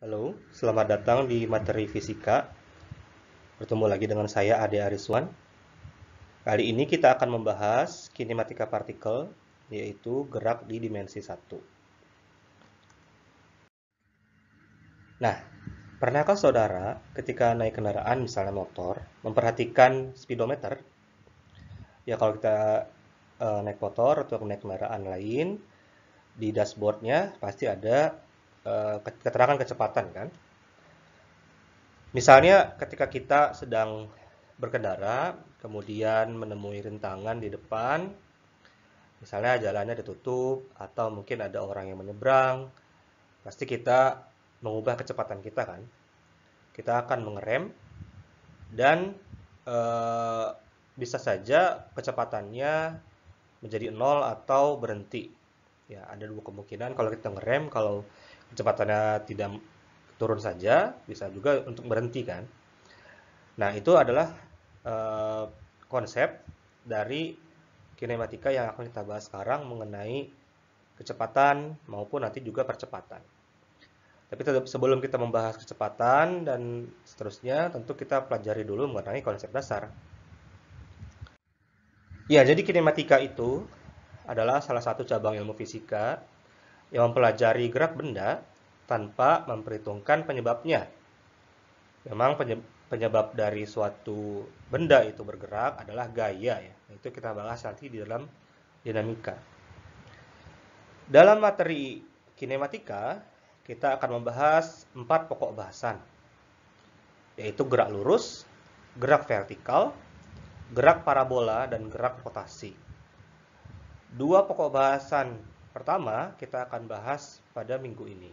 Halo, selamat datang di materi fisika. Bertemu lagi dengan saya Ade Ariswan. Kali ini kita akan membahas kinematika partikel, yaitu gerak di dimensi 1. Nah, pernahkah saudara ketika naik kendaraan, misalnya motor, memperhatikan speedometer? Ya kalau kita naik motor atau naik kendaraan lain, di dashboardnya pasti ada keterangan kecepatan kan? Misalnya ketika kita sedang berkendara, kemudian menemui rintangan di depan, misalnya jalannya ditutup, atau mungkin ada orang yang menyeberang, pasti kita mengubah kecepatan kita kan. Kita akan mengerem, dan eh, bisa saja kecepatannya menjadi nol atau berhenti. Ya, ada dua kemungkinan kalau kita ngerem, kalau kecepatannya tidak turun saja, bisa juga untuk berhenti kan. Nah, itu adalah eh, konsep dari kinematika yang akan kita bahas sekarang mengenai kecepatan maupun nanti juga percepatan. Tapi sebelum kita membahas kecepatan dan seterusnya, tentu kita pelajari dulu mengenai konsep dasar. Ya, jadi kinematika itu adalah salah satu cabang ilmu fisika yang mempelajari gerak benda tanpa memperhitungkan penyebabnya. Memang penyebab dari suatu benda itu bergerak adalah gaya ya. Itu kita bahas nanti di dalam dinamika. Dalam materi kinematika, kita akan membahas 4 pokok bahasan, yaitu gerak lurus, gerak vertikal, gerak parabola, dan gerak rotasi. Dua pokok bahasan pertama kita akan bahas pada minggu ini.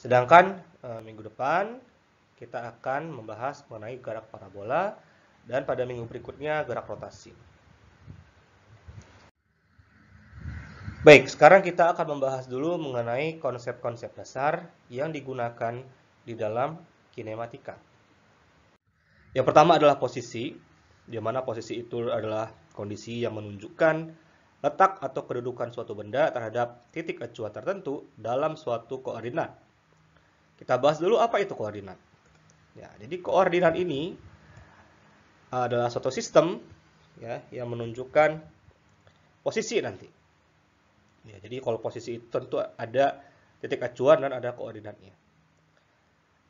Sedangkan minggu depan kita akan membahas mengenai gerak parabola dan pada minggu berikutnya gerak rotasi. Baik, sekarang kita akan membahas dulu mengenai konsep-konsep dasar yang digunakan di dalam kinematika. Yang pertama adalah posisi, di mana posisi itu adalah kondisi yang menunjukkan letak atau kedudukan suatu benda terhadap titik acuan tertentu dalam suatu koordinat. Kita bahas dulu apa itu koordinat. Ya, jadi koordinat ini adalah suatu sistem ya yang menunjukkan posisi nanti. Ya, jadi kalau posisi itu tentu ada titik acuan dan ada koordinatnya.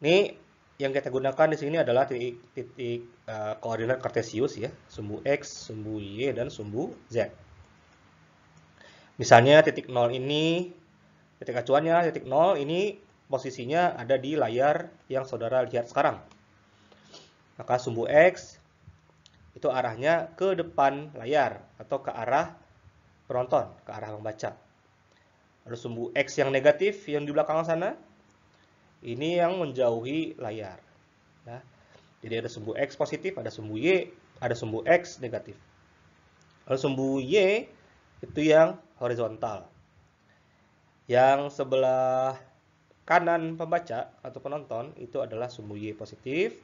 Ini yang kita gunakan di sini adalah titik koordinat kartesius ya, sumbu x, sumbu y, dan sumbu z. Misalnya titik 0 ini, titik acuannya titik 0 ini posisinya ada di layar yang saudara lihat sekarang. Maka sumbu x itu arahnya ke depan layar atau ke arah penonton, ke arah membaca. Ada sumbu x yang negatif yang di belakang sana, ini yang menjauhi layar. Ya. Jadi ada sumbu x positif, ada sumbu y, ada sumbu x negatif. Lalu sumbu y itu yang horizontal. Yang sebelah kanan pembaca atau penonton itu adalah sumbu y positif.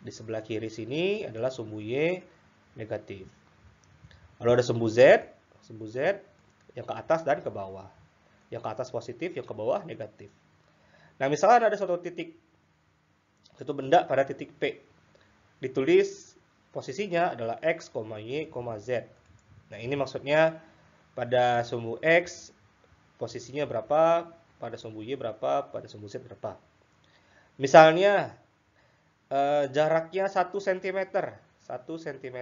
Di sebelah kiri sini adalah sumbu y negatif. Lalu ada sumbu z yang ke atas dan ke bawah. Yang ke atas positif, yang ke bawah negatif. Nah, misalnya ada suatu titik, satu benda pada titik P. Ditulis posisinya adalah x, y, z. Nah, ini maksudnya pada sumbu x posisinya berapa, pada sumbu y berapa, pada sumbu z berapa. Misalnya jaraknya 1 cm. 1 cm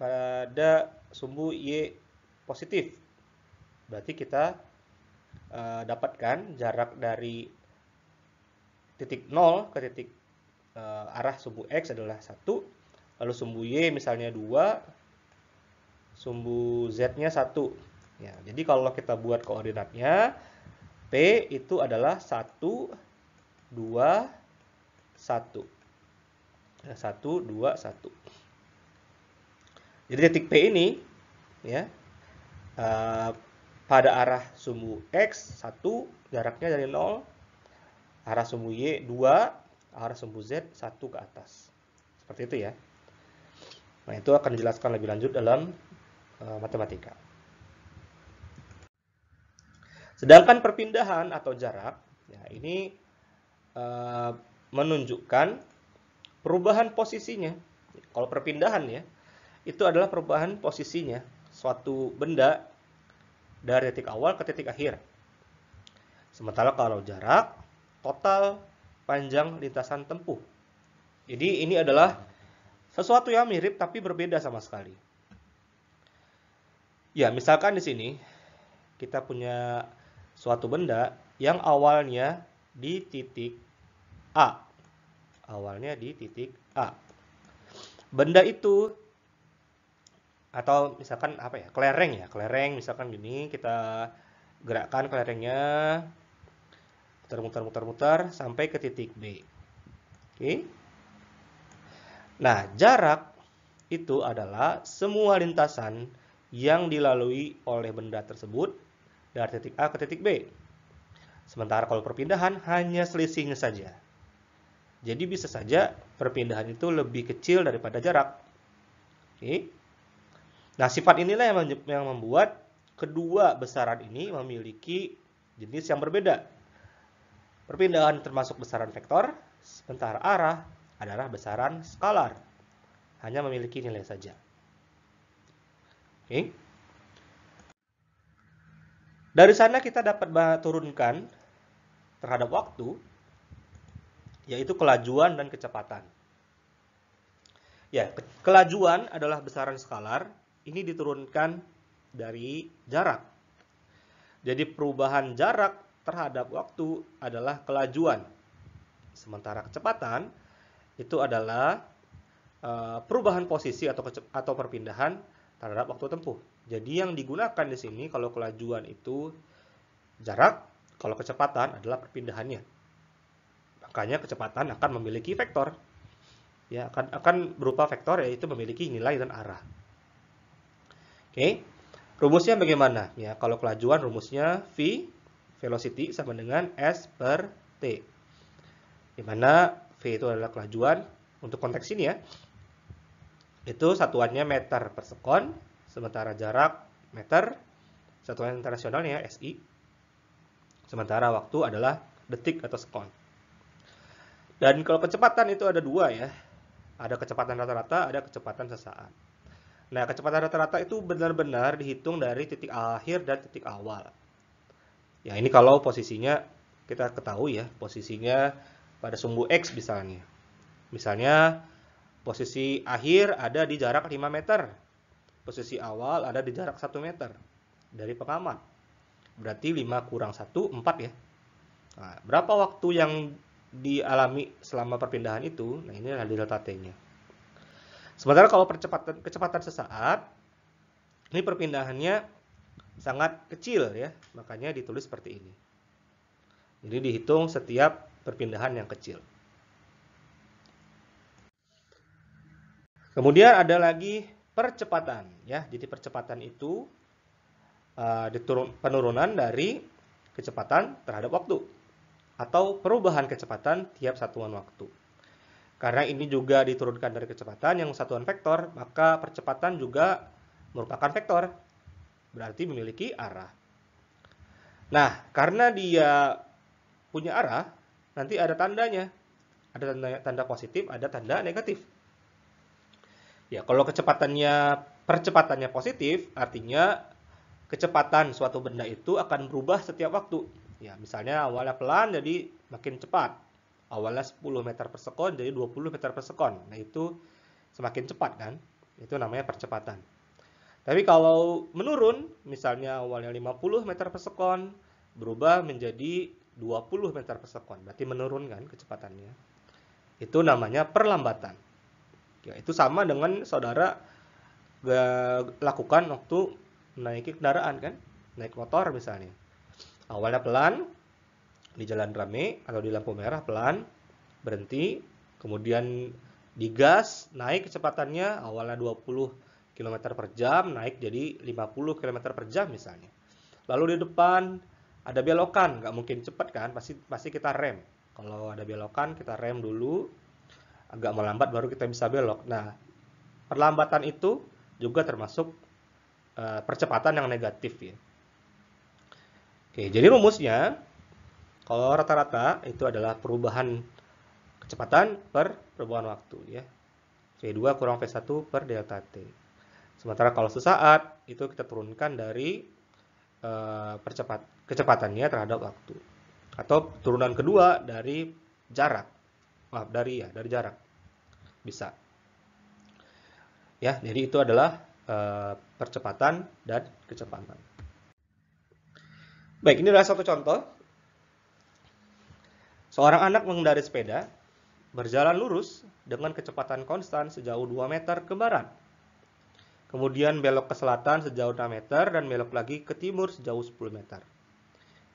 pada sumbu y positif. Berarti kita dapatkan jarak dari titik 0 ke titik arah sumbu x adalah 1, lalu sumbu y misalnya 2, sumbu z-nya 1. Ya, jadi kalau kita buat koordinatnya, P itu adalah 1, 2, 1. 1, 2, 1. Jadi titik P ini ya pada arah sumbu x 1, jaraknya dari 0, arah sumbu y 2, arah sumbu z 1 ke atas. Seperti itu ya. Nah, itu akan dijelaskan lebih lanjut dalam matematika. Sedangkan perpindahan atau jarak, ya ini menunjukkan perubahan posisinya. Kalau perpindahan ya, itu adalah perubahan posisinya suatu benda dari titik awal ke titik akhir. Sementara kalau jarak, total panjang lintasan tempuh. Jadi ini adalah sesuatu yang mirip tapi berbeda sama sekali. Ya, misalkan di sini kita punya suatu benda yang awalnya di titik A. Awalnya di titik A. Benda itu atau misalkan apa ya? Kelereng ya, kelereng misalkan gini, kita gerakkan kelerengnya muter-muter sampai ke titik B. Oke. Nah, jarak itu adalah semua lintasan yang dilalui oleh benda tersebut dari titik A ke titik B. Sementara kalau perpindahan hanya selisihnya saja. Jadi bisa saja perpindahan itu lebih kecil daripada jarak. Oke. Nah, sifat inilah yang membuat kedua besaran ini memiliki jenis yang berbeda. Perpindahan termasuk besaran vektor, sementara arah adalah besaran skalar. Hanya memiliki nilai saja. Oke. Dari sana kita dapat turunkan terhadap waktu, yaitu kelajuan dan kecepatan. Ya, kelajuan adalah besaran skalar, ini diturunkan dari jarak. Jadi perubahan jarak terhadap waktu adalah kelajuan. Sementara kecepatan itu adalah perubahan posisi atau perpindahan terhadap waktu tempuh. Jadi yang digunakan di sini kalau kelajuan itu jarak, kalau kecepatan adalah perpindahannya. Makanya kecepatan akan memiliki vektor. Ya, akan berupa vektor yaitu memiliki nilai dan arah. Oke. Rumusnya bagaimana? Ya, kalau kelajuan rumusnya V velocity sama dengan S per T. Di mana V itu adalah kelajuan untuk konteks ini ya. Itu satuannya meter per sekon, sementara jarak meter, satuan internasionalnya SI. Sementara waktu adalah detik atau sekon. Dan kalau kecepatan itu ada dua ya. Ada kecepatan rata-rata, ada kecepatan sesaat. Nah, kecepatan rata-rata itu benar-benar dihitung dari titik akhir dan titik awal. Ya, ini kalau posisinya kita ketahui ya, posisinya pada sumbu X misalnya. Misalnya, posisi akhir ada di jarak 5 meter. Posisi awal ada di jarak 1 meter dari pengamat. Berarti 5 kurang 1, 4 ya. Nah, berapa waktu yang dialami selama perpindahan itu? Nah, ini adalah delta T-nya. Sementara kalau kecepatan sesaat, ini perpindahannya sangat kecil ya, makanya ditulis seperti ini. Jadi dihitung setiap perpindahan yang kecil. Kemudian ada lagi percepatan ya. Jadi percepatan itu penurunan dari kecepatan terhadap waktu atau perubahan kecepatan tiap satuan waktu. Karena ini juga diturunkan dari kecepatan yang satuan vektor, maka percepatan juga merupakan vektor. Berarti memiliki arah. Nah, karena dia punya arah, nanti ada tandanya. Ada tanda positif, ada tanda negatif. Ya, kalau percepatannya positif, artinya kecepatan suatu benda itu akan berubah setiap waktu. Ya, misalnya awalnya pelan jadi makin cepat. Awalnya 10 meter per sekon jadi 20 meter per sekon. Nah, itu semakin cepat kan? Itu namanya percepatan. Tapi kalau menurun, misalnya awalnya 50 meter per sekon, berubah menjadi 20 meter per sekon. Berarti menurun kan kecepatannya. Itu namanya perlambatan. Ya, itu sama dengan saudara lakukan waktu menaiki kendaraan kan? Naik motor misalnya. Awalnya pelan, di jalan rame atau di lampu merah pelan, berhenti, kemudian digas, naik kecepatannya awalnya 20 km per jam, naik jadi 50 km per jam misalnya. Lalu di depan ada belokan, nggak mungkin cepat kan, pasti kita rem. Kalau ada belokan kita rem dulu, agak melambat baru kita bisa belok. Nah, perlambatan itu juga termasuk percepatan yang negatif ya. Oke, jadi rumusnya kalau rata-rata itu adalah perubahan kecepatan per perubahan waktu ya. V2 kurang V1 per delta T. Sementara kalau sesaat itu kita turunkan dari kecepatannya terhadap waktu. Atau turunan kedua dari jarak. Maaf, dari jarak. Bisa. Ya, jadi itu adalah percepatan dan kecepatan. Baik, ini adalah satu contoh. Seorang anak mengendarai sepeda berjalan lurus dengan kecepatan konstan sejauh 2 meter ke barat. Kemudian belok ke selatan sejauh 6 meter dan belok lagi ke timur sejauh 10 meter.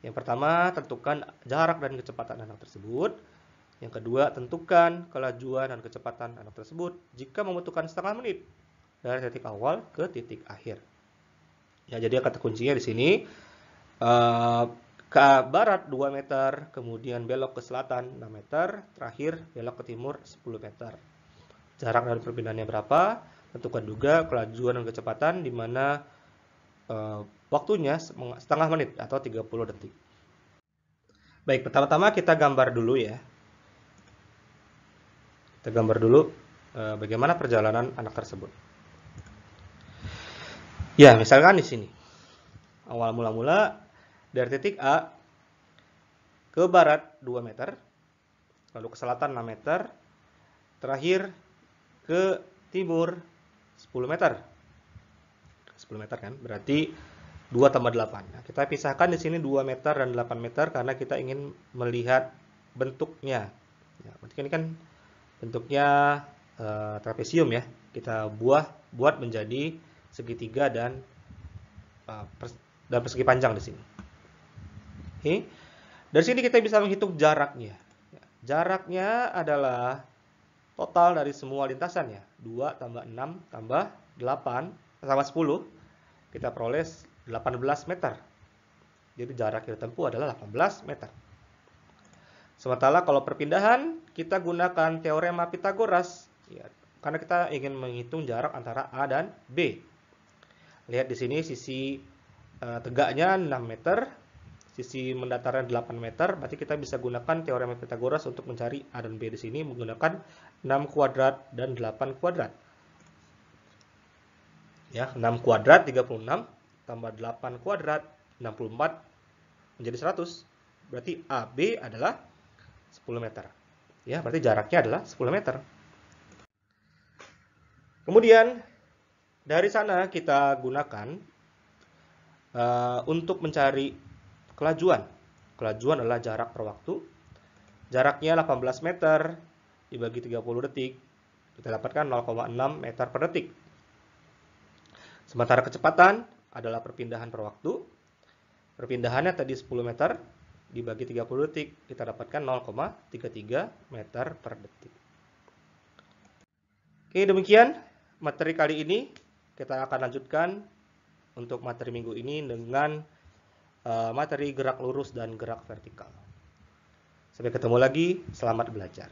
Yang pertama, tentukan jarak dan kecepatan anak tersebut. Yang kedua, tentukan kelajuan dan kecepatan anak tersebut jika membutuhkan setengah menit dari titik awal ke titik akhir. Ya, jadi kata kuncinya di sini ke barat 2 meter, kemudian belok ke selatan 6 meter, terakhir belok ke timur 10 meter. Jarak dan perpindahannya berapa? Tentukan juga kelajuan dan kecepatan di mana waktunya setengah menit atau 30 detik. Baik, pertama-tama kita gambar dulu ya. Kita gambar dulu bagaimana perjalanan anak tersebut. Ya, misalkan di sini. Awal mula-mula dari titik A ke barat 2 meter, lalu ke selatan 6 meter, terakhir ke timur 10 meter. 10 meter kan, berarti 2 tambah 8. Nah, kita pisahkan di sini 2 meter dan 8 meter karena kita ingin melihat bentuknya. Ya, berarti ini kan bentuknya trapesium ya. Kita buat menjadi segitiga dan persegi panjang di sini. Oke. Dari sini kita bisa menghitung jaraknya. Jaraknya adalah total dari semua lintasan ya. 2 tambah 6 tambah 8 tambah 10. Kita peroleh 18 meter. Jadi jarak yang ditempuh adalah 18 meter. Sementara kalau perpindahan, kita gunakan teorema Pythagoras. Ya, karena kita ingin menghitung jarak antara A dan B. Lihat di sini sisi tegaknya 6 meter. Sisi mendatarnya 8 meter, berarti kita bisa gunakan teorema Pythagoras untuk mencari A dan B di sini menggunakan 6 kuadrat dan 8 kuadrat. Ya, 6 kuadrat 36 tambah 8 kuadrat 64 menjadi 100. Berarti AB adalah 10 meter. Ya, berarti jaraknya adalah 10 meter. Kemudian dari sana kita gunakan untuk mencari kelajuan. Kelajuan adalah jarak per waktu. Jaraknya 18 meter dibagi 30 detik. Kita dapatkan 0,6 meter per detik. Sementara kecepatan adalah perpindahan per waktu. Perpindahannya tadi 10 meter dibagi 30 detik. Kita dapatkan 0,33 meter per detik. Oke, demikian materi kali ini. Kita akan lanjutkan untuk materi minggu ini dengan materi gerak lurus dan gerak vertikal. Sampai ketemu lagi, selamat belajar.